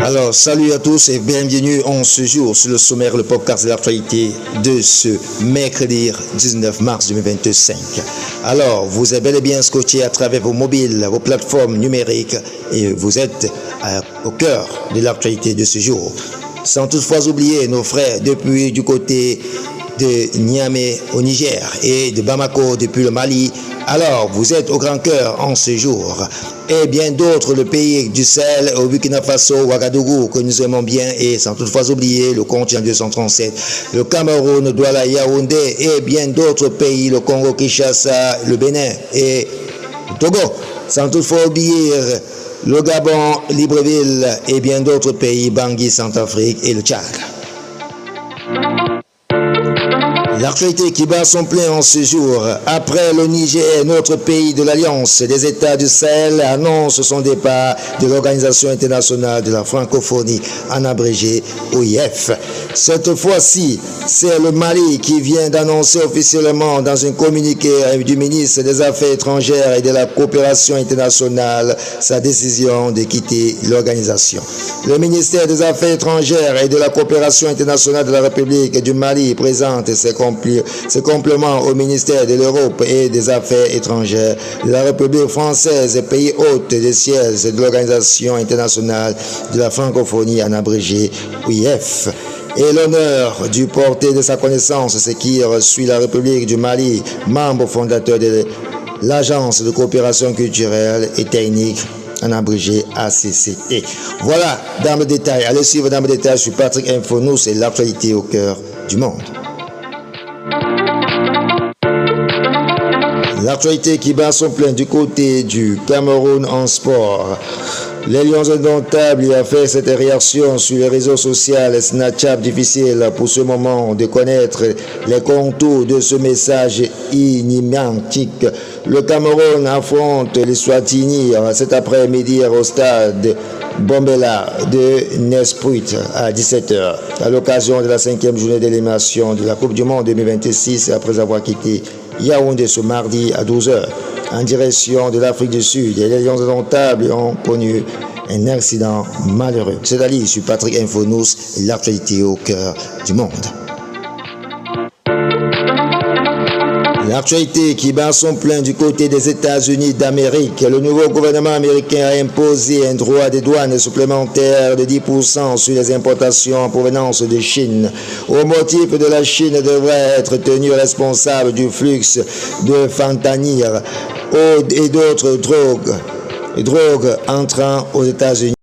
Alors, salut à tous et bienvenue en ce jour sur le sommaire, le podcast de l'actualité de ce mercredi 19 mars 2025. Alors, vous êtes bel et bien scotché à travers vos mobiles, vos plateformes numériques et vous êtes au cœur de l'actualité de ce jour. Sans toutefois oublier nos frères depuis du côté de Niamey au Niger et de Bamako depuis le Mali. Alors, vous êtes au grand cœur en ce jour. Et bien d'autres, le pays du Sahel, au Burkina Faso, Ouagadougou, que nous aimons bien, et sans toutefois oublier le continent 237, le Cameroun, Douala, Yaoundé, et bien d'autres pays, le Congo, Kinshasa, le Bénin et le Togo. Sans toutefois oublier le Gabon, Libreville, et bien d'autres pays, Bangui, Centrafrique et le Tchad. L'actualité qui bat son plein en ce jour. Après le Niger, notre pays de l'Alliance des États du Sahel annonce son départ de l'Organisation internationale de la francophonie, en abrégé OIF. Cette fois-ci, c'est le Mali qui vient d'annoncer officiellement dans un communiqué du ministre des Affaires étrangères et de la coopération internationale sa décision de quitter l'organisation. Le ministère des Affaires étrangères et de la coopération internationale de la République du Mali présente ses compléments au ministère de l'Europe et des Affaires étrangères de la République française et pays hôtes des sièges de l'Organisation internationale de la francophonie, en abrégé OIF. Et l'honneur du porter de sa connaissance, ce qui suit la République du Mali, membre fondateur de l'Agence de coopération culturelle et technique, en abrégé ACCT. Voilà, dans le détail. Allez suivre dans le détail. Je suis Patrick Infonews et l'actualité au cœur du monde. L'actualité qui bat son plein du côté du Cameroun en sport. Les Lions indomptables a fait cette réaction sur les réseaux sociaux Snapchat. Difficile pour ce moment de connaître les contours de ce message inimaginable. Le Cameroun affronte les Swatini cet après-midi au stade Bombela de Nespruit à 17h, à l'occasion de la 5e journée d'élimination de la Coupe du Monde 2026, après avoir quitté Yaoundé ce mardi à 12h en direction de l'Afrique du Sud. Et les Lions indomptables ont connu un accident malheureux. C'est Ali, je suis Patrick Infonews et l'actualité au cœur du monde. L'actualité qui bat son plein du côté des États-Unis d'Amérique. Le nouveau gouvernement américain a imposé un droit de douane supplémentaire de 10% sur les importations en provenance de Chine. Au motif de la Chine devrait être tenue responsable du flux de fentanyl et d'autres drogues entrant aux États-Unis.